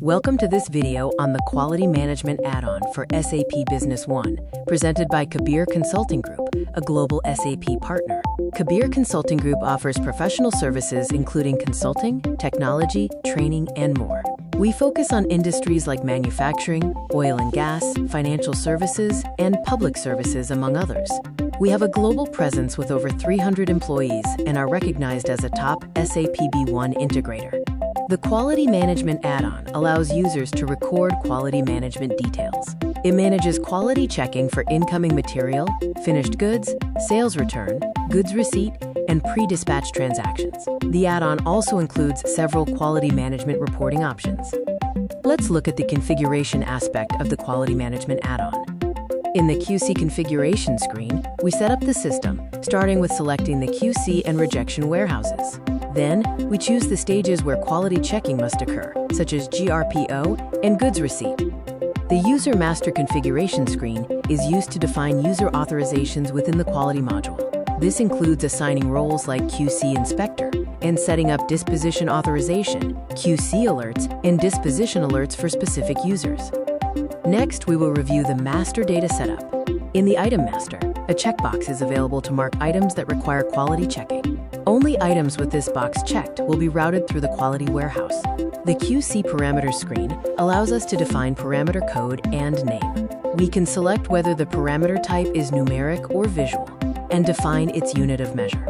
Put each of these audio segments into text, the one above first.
Welcome to this video on the Quality Management Add-on for SAP Business One, presented by Kabir Consulting Group, a global SAP partner. Kabir Consulting Group offers professional services including consulting, technology, training, and more. We focus on industries like manufacturing, oil and gas, financial services, and public services, among others. We have a global presence with over 300 employees and are recognized as a top SAP B1 integrator. The Quality Management Add-on allows users to record quality management details. It manages quality checking for incoming material, finished goods, sales return, goods receipt, and pre-dispatch transactions. The add-on also includes several quality management reporting options. Let's look at the configuration aspect of the Quality Management Add-on. In the QC configuration screen, we set up the system, starting with selecting the QC and rejection warehouses. Then, we choose the stages where quality checking must occur, such as GRPO and goods receipt. The User Master Configuration screen is used to define user authorizations within the quality module. This includes assigning roles like QC Inspector and setting up disposition authorization, QC alerts, and disposition alerts for specific users. Next, we will review the master data setup. In the Item Master, a checkbox is available to mark items that require quality checking. Only items with this box checked will be routed through the quality warehouse. The QC Parameters screen allows us to define parameter code and name. We can select whether the parameter type is numeric or visual, and define its unit of measure.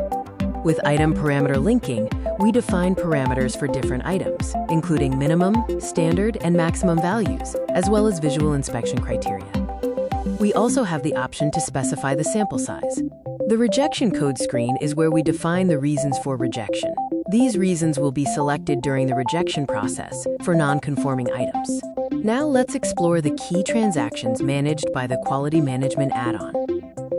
With Item Parameter Linking, we define parameters for different items, including minimum, standard, and maximum values, as well as visual inspection criteria. We also have the option to specify the sample size. The Rejection Code screen is where we define the reasons for rejection. These reasons will be selected during the rejection process for non-conforming items. Now let's explore the key transactions managed by the Quality Management Add-on.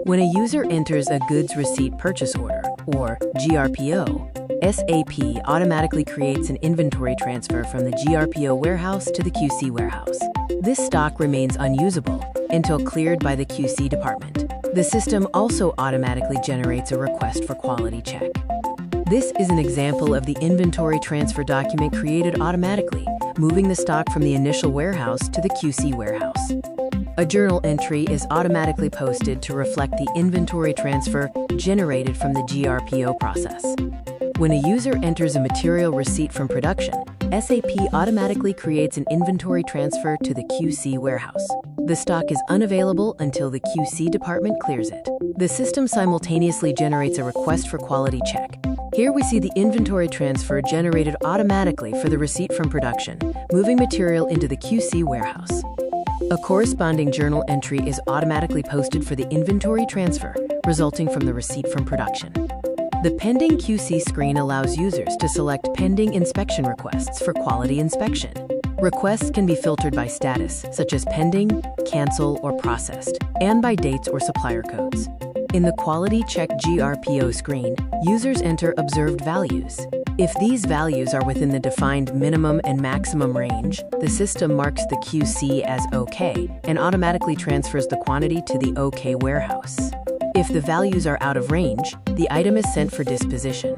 When a user enters a Goods Receipt Purchase Order, or GRPO, SAP automatically creates an inventory transfer from the GRPO warehouse to the QC warehouse. This stock remains unusable until cleared by the QC department. The system also automatically generates a request for quality check. This is an example of the inventory transfer document created automatically, moving the stock from the initial warehouse to the QC warehouse. A journal entry is automatically posted to reflect the inventory transfer generated from the GRPO process. When a user enters a material receipt from production, SAP automatically creates an inventory transfer to the QC warehouse. The stock is unavailable until the QC department clears it. The system simultaneously generates a request for quality check. Here we see the inventory transfer generated automatically for the receipt from production, moving material into the QC warehouse. A corresponding journal entry is automatically posted for the inventory transfer, resulting from the receipt from production. The Pending QC screen allows users to select pending inspection requests for quality inspection. Requests can be filtered by status, such as pending, cancel, or processed, and by dates or supplier codes. In the Quality Check GRPO screen, users enter observed values. If these values are within the defined minimum and maximum range, the system marks the QC as OK and automatically transfers the quantity to the OK warehouse. If the values are out of range, the item is sent for disposition.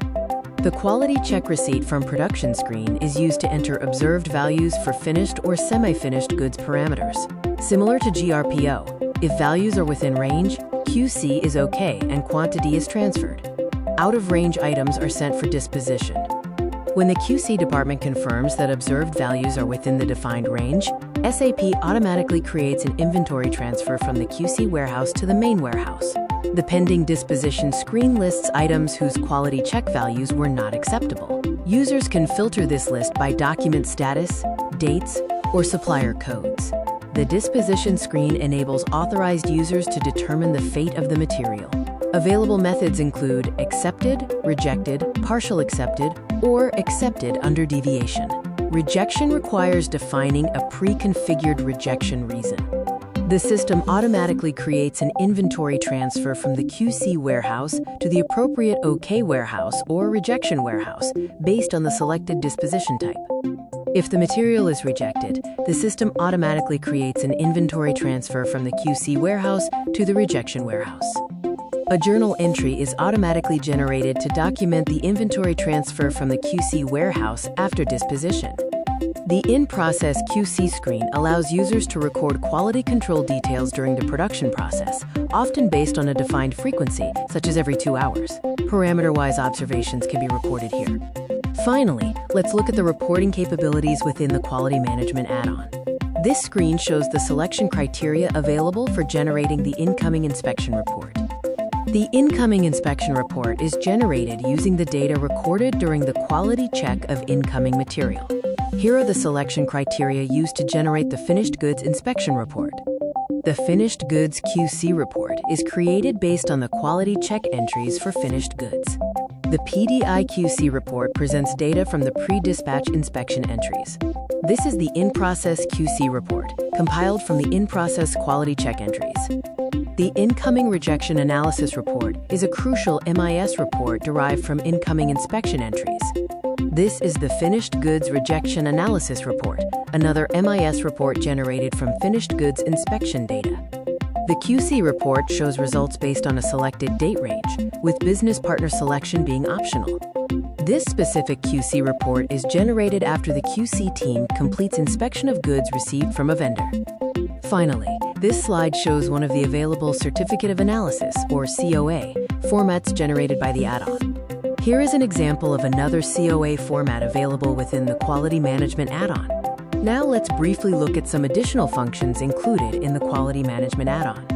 The Quality Check Receipt from Production screen is used to enter observed values for finished or semi-finished goods parameters. Similar to GRPO, if values are within range, QC is OK and quantity is transferred. Out-of-range items are sent for disposition. When the QC department confirms that observed values are within the defined range, SAP automatically creates an inventory transfer from the QC warehouse to the main warehouse. The Pending Disposition screen lists items whose quality check values were not acceptable. Users can filter this list by document status, dates, or supplier codes. The Disposition screen enables authorized users to determine the fate of the material. Available methods include accepted, rejected, partial accepted, or accepted under deviation. Rejection requires defining a pre-configured rejection reason. The system automatically creates an inventory transfer from the QC warehouse to the appropriate OK warehouse or rejection warehouse based on the selected disposition type. If the material is rejected, the system automatically creates an inventory transfer from the QC warehouse to the rejection warehouse. A journal entry is automatically generated to document the inventory transfer from the QC warehouse after disposition. The in-process QC screen allows users to record quality control details during the production process, often based on a defined frequency, such as every 2 hours. Parameter-wise observations can be recorded here. Finally, let's look at the reporting capabilities within the Quality Management Add-on. This screen shows the selection criteria available for generating the incoming inspection report. The incoming inspection report is generated using the data recorded during the quality check of incoming material. Here are the selection criteria used to generate the finished goods inspection report. The finished goods QC report is created based on the quality check entries for finished goods. The PDI QC report presents data from the pre-dispatch inspection entries. This is the in-process QC report, compiled from the in-process quality check entries. The incoming rejection analysis report is a crucial MIS report derived from incoming inspection entries. This is the finished goods rejection analysis report, another MIS report generated from finished goods inspection data. The QC report shows results based on a selected date range, with business partner selection being optional. This specific QC report is generated after the QC team completes inspection of goods received from a vendor. Finally, this slide shows one of the available Certificate of Analysis, or COA, formats generated by the add-on. Here is an example of another COA format available within the Quality Management Add-on. Now let's briefly look at some additional functions included in the Quality Management Add-on.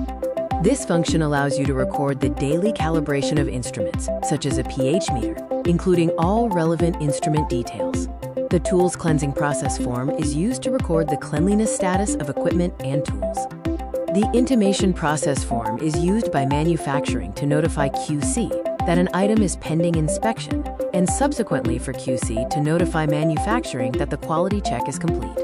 This function allows you to record the daily calibration of instruments, such as a pH meter, including all relevant instrument details. The Tools Cleansing Process form is used to record the cleanliness status of equipment and tools. The Intimation Process form is used by manufacturing to notify QC that an item is pending inspection, and subsequently for QC to notify manufacturing that the quality check is complete.